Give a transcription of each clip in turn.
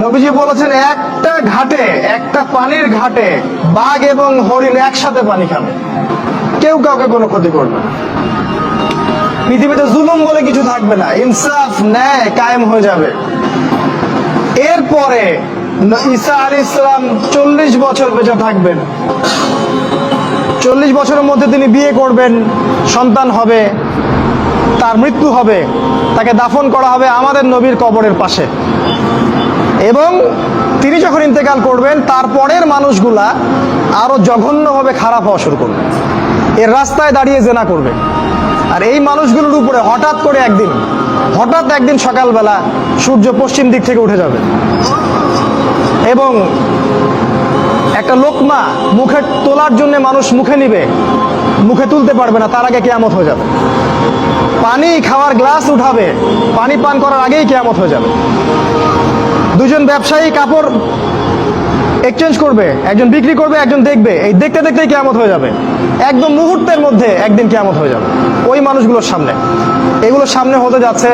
নবীজি বলেছেন একটা ঘাটে, একটা পানির ঘাটে বাঘ এবং হরিণ একসাথে পানি খাবে, কেউ কাউকে কোনো ক্ষতি করবে না। পৃথিবীতে জুলুম বলে কিছু থাকবে না, ইনসাফ ন্যায় কায়েম হয়ে যাবে। এরপরে ঈসা আলাইহিস সালাম 40 বছর বেঁচে থাকবেন। 40 বছরের মধ্যে তিনি বিয়ে করবেন, সন্তান হবে, তার মৃত্যু হবে, তাকে দাফন করা হবে আমাদের নবীর কবরের পাশে। এবং তিনি যখন ইন্তেকাল করবেন তারপরের মানুষগুলা আরো জঘন্যভাবে খারাপ হওয়া শুরু করবে, এর রাস্তায় দাঁড়িয়ে জেনা করবে। আর এই মানুষগুলোর উপরে হঠাৎ একদিন সকালবেলা সূর্য পশ্চিম দিক থেকে উঠে যাবে এবং একটা লোকমা মুখে তোলার জন্য মানুষ মুখে নিবে, মুখে তুলতে পারবে না, তার আগে কিয়ামত হয়ে যাবে। পানি খাওয়ার গ্লাস উঠাবে, পানি পান করার আগেই কিয়ামত হয়ে যাবে। দুজন ব্যবসায়ী কাপড় এক্সচেঞ্জ করবে, একজন বিক্রি করবে, একজন দেখবে, এই দেখতে দেখতেই কিয়ামত হয়ে যাবে। একদম মুহূর্তের মধ্যে একদিন কিয়ামত হয়ে যাবে ওই মানুষগুলোর সামনে। এগুলো সামনে হতে যাচ্ছে,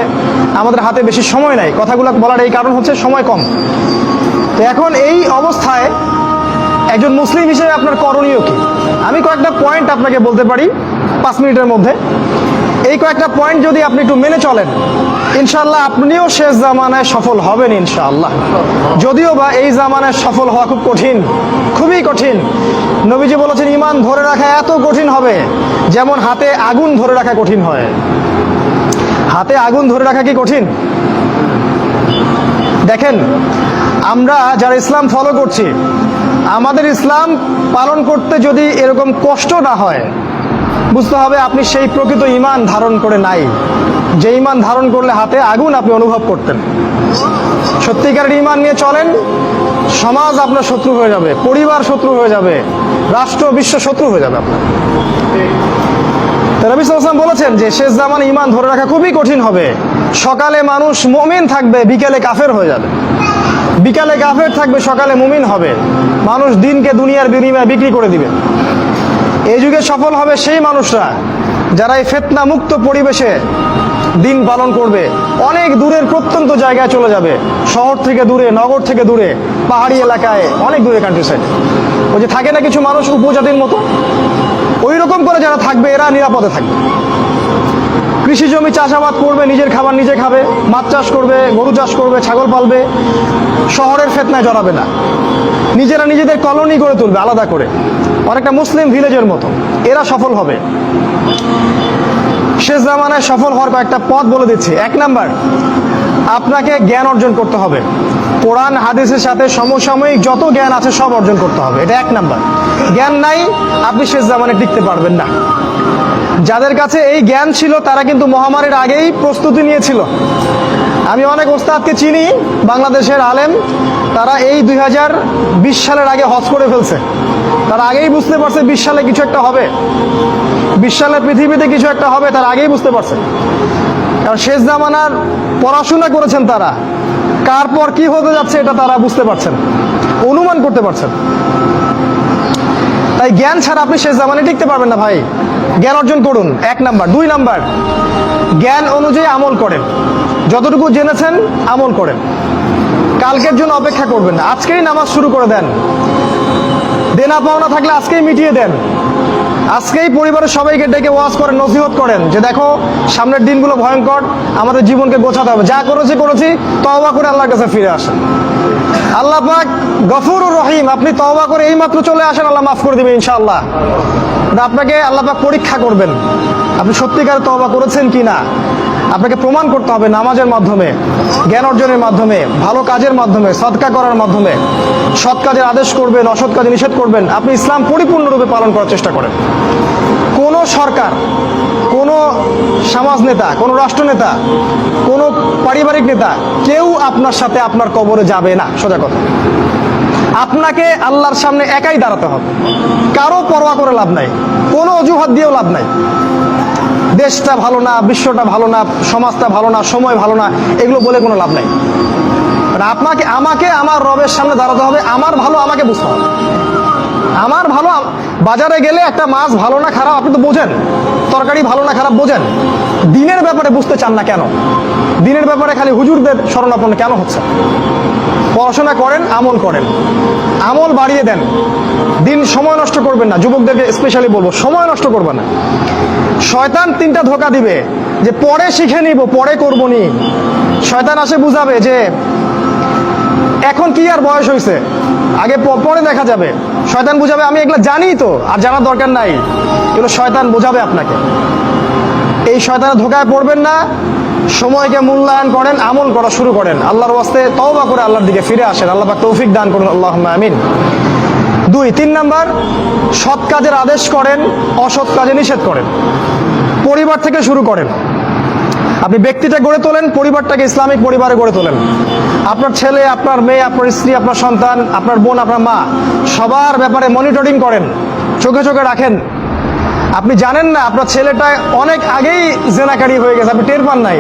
আমাদের হাতে বেশি সময় নাই। কথাগুলো বলার এই কারণ হচ্ছে সময় কম। তো এখন এই অবস্থায় একজন মুসলিম হিসেবে আপনার করণীয় কি? আমি কয়েকটা পয়েন্ট আপনাকে বলতে পারি 5 মিনিটের মধ্যে। এই কয়েকটা পয়েন্ট যদি আপনি একটু মেনে চলেন, ইনশাআল্লাহ আপনিও শেষ জামানায় সফল হবেন ইনশাআল্লাহ। যদিও বা এই জামানায় সফল হওয়া খুব কঠিন, খুবই কঠিন। নবীজি বলেছেন ঈমান ধরে রাখা এত কঠিন হবে যেমন হাতে আগুন ধরে রাখা কঠিন হয়। হাতে আগুন ধরে রাখা কি কঠিন? দেখেন, আমরা যারা ইসলাম ফলো করছি, আমাদের ইসলাম পালন করতে যদি এরকম কষ্ট না হয়, বুঝতে হবে আপনি সেই প্রকৃত ঈমান ধারণ করে নাই, যে ঈমান ধারণ করলে হাতে আগুন আপনি অনুভব করতেন। সত্যিকারের ঈমান নিয়ে চলেন, সমাজ আপনার শত্রু হয়ে যাবে, পরিবার শত্রু হয়ে যাবে, রাষ্ট্র বিশ্ব শত্রু হয়ে যাবে আপনার। নবী সাল্লাল্লাহু আলাইহি ওয়াসাল্লাম বলেছেন যে শেষ জামানে ঈমান ধরে রাখা খুবই কঠিন হবে। সকালে মানুষ মুমিন থাকবে, বিকেলে কাফের হয়ে যাবে। বিকালে কাফের থাকবে, সকালে মুমিন হবে। মানুষ দিনকে দুনিয়ার বিনিময়ে বিক্রি করে দিবে। এই যুগে সফল হবে সেই মানুষরা যারা এই ফিতনা মুক্ত পরিবেশে দিন পালন করবে। অনেক দূরের প্রত্যন্ত জায়গায় চলে যাবে, শহর থেকে দূরে, নগর থেকে দূরে, পাহাড়ি এলাকায়, অনেক দূরে, কান্ট্রি সাইড। ওই যে থাকে না কিছু মানুষ উপজাতির মতো, ওই রকম করে যারা থাকবে এরা নিরাপদে থাকবে। কৃষি জমি চাষাবাদ করবে, নিজের খাবার নিজে খাবে, মাছ চাষ করবে, গরু চাষ করবে, ছাগল পালবে, শহরের ফিতনায় জড়াবে না। নিজেরা নিজেদের কলোনি গড়ে তুলবে আলাদা করে, অনেকটা মুসলিম ভিলেজের মতো। এরা সফল হবে। শেষ জামানায় সফল হওয়ার কয়েকটা পথ বলে দিচ্ছি। 1 নাম্বার, আপনাকে জ্ঞান অর্জন করতে হবে। কোরআন হাদিসের সাথে সমসাময়িক যত জ্ঞান আছে সব অর্জন করতে হবে, এটা 1 নাম্বার। জ্ঞান নাই, আপনি শেষ জামানায় টিকতে পারবেন না। যাদের কাছে এই জ্ঞান ছিল তারা কিন্তু মহামারীর আগেই প্রস্তুতি নিয়েছিল। আমি অনেক ওস্তাদকে চিনি, বাংলাদেশের আলেম, তারা এই 2020 সালের আগে হজ করে ফেলছে। তারা আগেই বুঝতে পারছে 20 সালে কিছু একটা হবে, 20 সালে পৃথিবীতে কিছু একটা হবে, তারা আগেই বুঝতে পারছে। কারণ শেষ জামানার পড়াশোনা করেছেন তারা, কার পর কি হতে যাচ্ছে এটা তারা বুঝতে পারছেন, অনুমান করতে পারছেন। তাই জ্ঞান ছাড়া আপনি শেষ জামানায় টিকতে পারবেন না ভাই। জ্ঞান অর্জন করুন, 1 নাম্বার। 2 নাম্বার, জ্ঞান অনুযায়ী আমল করেন। যতটুকু জেনেছেন আমল করেন, কালকের জন্য অপেক্ষা করবেন না। আজকেই নামাজ শুরু করে দেন, দেনা পাওনা থাকলে আজকেই মিটিয়ে দেন। আজকেই পরিবারের সবাইকে ডেকে ওয়াজ করেন, নসিহত করেন যে দেখো সামনের দিনগুলো ভয়ঙ্কর, আমাদের জীবনকে গোছাতে হবে, যা করেছি তওবা করে আল্লাহর কাছে ফিরে আসেন। আল্লাহ পাক গফুরুর রহিম, আপনি তওবা করে এইমাত্র চলে আসেন, আল্লাহ মাফ করে দিবে ইনশাআল্লাহ। আপনাকে আল্লাহ পাক পরীক্ষা করবেন, আপনি সত্যিকার তওবা করেছেন কিনা। আপনাকে প্রমাণ করতে হবে নামাজের মাধ্যমে, জ্ঞান অর্জনের মাধ্যমে, ভালো কাজের মাধ্যমে, সদকা করার মাধ্যমে। সৎ কাজের আদেশ করবেন, অসৎ কাজে নিষেধ করবেন। আপনি ইসলাম পরিপূর্ণরূপে পালন করার চেষ্টা করেন। কোনো সরকার, কোনো সমাজ নেতা, কোনো রাষ্ট্রনেতা, কোনো পারিবারিক নেতা, কেউ আপনার সাথে আপনার কবরে যাবে না। সোজা কথা, আপনাকে আল্লাহর সামনে একাই দাঁড়াতে হবে। কারো পরোয়া করে লাভ নাই, কোনো অজুহাত দিয়েও লাভ নাই। দেশটা ভালো না, বিশ্বটা ভালো না, সমাজটা ভালো না, সময় ভালো না, এগুলো বলে কোনো লাভ নাই। আমাকে আমার রবের সামনে দাঁড়াতে হবে, আমার ভালো আমাকে বুঝতে হবে। আমার ভালো, বাজারে গেলে একটা মাছ ভালো না খারাপ আপনি তো বোঝেন, তরকারি ভালো না খারাপ বোঝেন, দিনের ব্যাপারে বুঝতে চান না কেন? দিনের ব্যাপারে খালি হুজুরদের শরণাপন্ন কেন হচ্ছে? পড়াশোনা করেন, আমল করেন, আমল বাড়িয়ে দেন, দিন সময় নষ্ট করবেন না। যুবকদেরকে স্পেশালি বলবো, সময় নষ্ট করবেন না। শয়তান তিনটা ধোঁকা দিবে যে পরে শিখে নিব, পরে করবো নি। শয়তান আসে বুঝাবে যে এখন কি আর বয়স হয়েছে, আগে পরে দেখা যাবে। শয়তান বুঝাবে আমি এগুলো জানি তো, আর জানার দরকার নাই। এগুলো শয়তান বোঝাবে আপনাকে। এই শয়তানের ধোঁকায় পড়বেন না। সময়কে মূল্যায়ন করেন, আমল করা শুরু করেন, আল্লাহর ওয়াস্তে তওবা করে আল্লাহর দিকে ফিরে আসেন। আল্লাহ পাক তৌফিক দান করুন, আল্লাহুম্মা আমিন। 3 নাম্বার, সৎ কাজের আদেশ করেন, অসৎ কাজে নিষেধ করেন। পরিবার থেকে শুরু করেন। আপনি ব্যক্তিটা গড়ে তোলেন, পরিবারটাকে ইসলামিক পরিবারে গড়ে তোলেন। আপনার ছেলে, আপনার মেয়ে, আপনার স্ত্রী, আপনার সন্তান, আপনার বোন, আপনার মা, সবার ব্যাপারে মনিটরিং করেন, চোখে চোখে রাখেন। আপনি জানেন না আপনার ছেলেটা অনেক আগেই জেনাকারী হয়ে গেছে, আপনি টের পান নাই।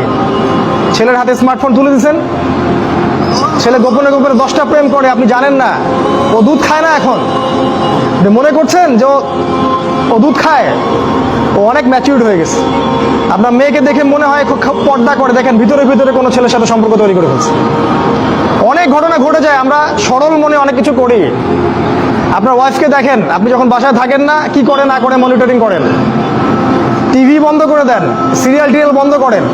ছেলের হাতে স্মার্টফোন তুলে দিয়েছেন, ছেলে গোপনে গোপনে 10টা প্রেম করে, আপনি জানেন না। ও দুধ খায় না এখন, আপনি মনে করছেন যে ও দুধ খায়, ও অনেক ম্যাচিউরড হয়ে গেছে। আপনার মেয়েকে দেখে মনে হয় খুব পর্দা করে, দেখেন ভিতরে ভিতরে কোনো ছেলের সাথে সম্পর্ক তৈরি করে ফেলছে। অনেক ঘটনা ঘটে যায়, আমরা সরল মনে অনেক কিছু করি। আপনার ওয়াইফকে দেখেন, আপনি যখন বাসায় থাকেন না, কি করে না করে মনিটরিং করেন। টিভি বন্ধ করে দেন, সিরিয়াল টিরিয়াল বন্ধ করেন।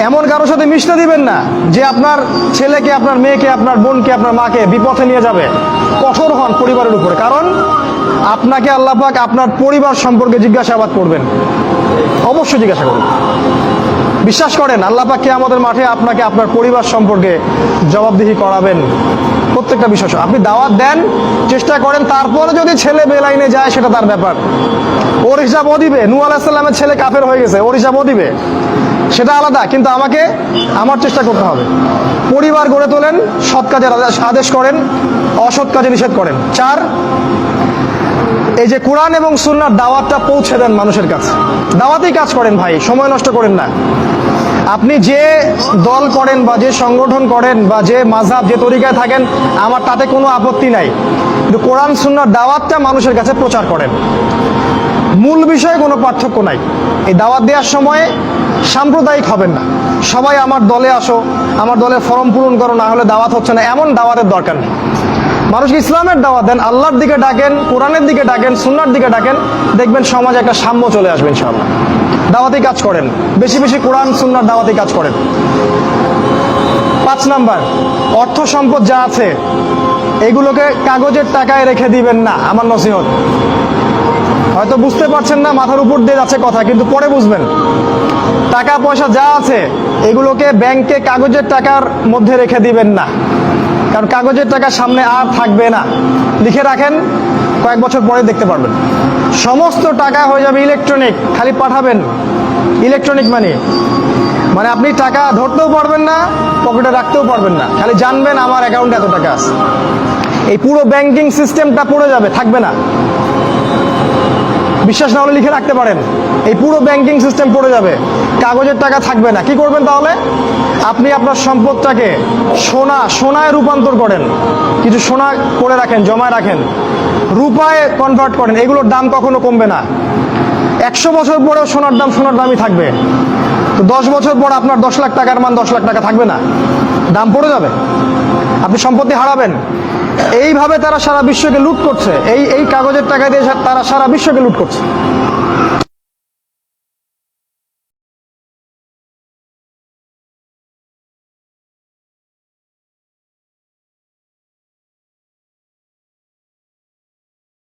এমন কারোর সাথে মিশতে দিবেন না যে আপনার ছেলেকে, আপনার মেয়েকে, আপনার বোনকে, আপনার মাকে বিপথে নিয়ে যাবে। কঠোর হন পরিবারের উপরে, কারণ আপনাকে আল্লাহ পাক আপনার পরিবার সম্পর্কে জিজ্ঞাসাবাদ করবেন, অবশ্যই জিজ্ঞাসা করবেন। বিশ্বাস করেন আল্লাহ পাক কিয়ামতের মাঠে আপনাকে আপনার পরিবার সম্পর্কে জবাবদিহি করাবেন প্রত্যেকটা বিষয়। আপনি দাওয়াত দেন, চেষ্টা করেন, তারপরে যদি ছেলে বেলাইনে যায় সেটা তার ব্যাপার, ওর হিসাব ও দিবে। নূহ আলাইহিস সালামের ছেলে কাফের হয়ে গেছে, ওর হিসাব ও দিবে, সেটা আলাদা। কিন্তু আমাকে আমার চেষ্টা করতে হবে। পরিবার গড়ে তোলেন, সৎ কাজের আদেশ করেন, অসৎ কাজে নিষেধ করেন। 4, এই যে কোরআন এবং সুন্নাহর দাওয়াতটা পৌঁছে দেন মানুষের কাছে। দাওয়াতেই কাজ করেন ভাই, সময় নষ্ট করেন না। আপনি যে দল করেন বা যে সংগঠন করেন বা যে মাযহাব, যে তরিকায় থাকেন, আমার তাতে কোনো আপত্তি নাই, কিন্তু কোরআন সুন্নাহর দাওয়াতটা মানুষের কাছে প্রচার করেন। মূল বিষয়ে কোনো পার্থক্য নাই। এই দাওয়াত দেওয়ার সময় সাম্প্রদায়িক হবেন না। সবাই আমার দলে আসো, আমার দলের ফর্ম পূরণ করো, না হলে দাওয়াত হচ্ছে না, এমন দাওয়াতের দরকার নেই। মানুষকে ইসলামের দাওয়াত দেন, আল্লাহর দিকে ডাকেন, কোরআনের দিকে ডাকেন, সুন্নাহর দিকে ডাকেন, দেখবেন সমাজে একটা সাম্য চলে আসবে ইনশাআল্লাহ। দাওয়াতি কাজ করেন, বেশি বেশি কোরআন সুন্নাহর দাওয়াতি কাজ করেন। 5 নাম্বার, অর্থ সম্পদ যা আছে এগুলোকে কাগজের টাকায় রেখে দিবেন না, আমার নসিহত। হয়তো বুঝতে পারছেন না, মাথার উপর দিয়ে যাচ্ছে কথা, কিন্তু পরে বুঝবেন। টাকা পয়সা যা আছে এগুলোকে ব্যাংকে কাগজের টাকার মধ্যে রেখে দিবেন না, কারণ কাগজের টাকা সামনে আর থাকবে না। লিখে রাখেন, কয়েক বছর পরে দেখতে পারবেন। সমস্ত টাকা হয়ে যাবে ইলেকট্রনিক, খালি পাঠাবেন। ইলেকট্রনিক মানে আপনি টাকা ধরতেও পারবেন না, পকেটে রাখতেও পারবেন না, খালি জানবেন আমার অ্যাকাউন্টে এত টাকা আছে। এই পুরো ব্যাংকিং সিস্টেমটা পড়ে যাবে, থাকবে না। বিশ্বাস না হলে লিখে রাখতে পারেন, এই পুরো ব্যাংকিং সিস্টেম পড়ে যাবে, কাগজের টাকা থাকবে না। কি করবেন তাহলে? আপনি আপনার সম্পদটাকে সোনায় রূপান্তর করেন, কিছু সোনা করে রাখেন, জমায় রাখেন, রূপায় কনভার্ট করেন। এগুলোর দাম কখনো কমবে না। 100 বছর পরেও সোনার দামই থাকবে। তো 10 বছর পর আপনার 10 লাখ টাকার মান 10 লাখ টাকা থাকবে না, দাম পড়ে যাবে, আপনি সম্পত্তি হারাবেন। এইভাবে তারা সারা বিশ্বকে লুট করছে, এই কাগজের টাকা দিয়ে তারা সারা বিশ্বকে লুট করছে।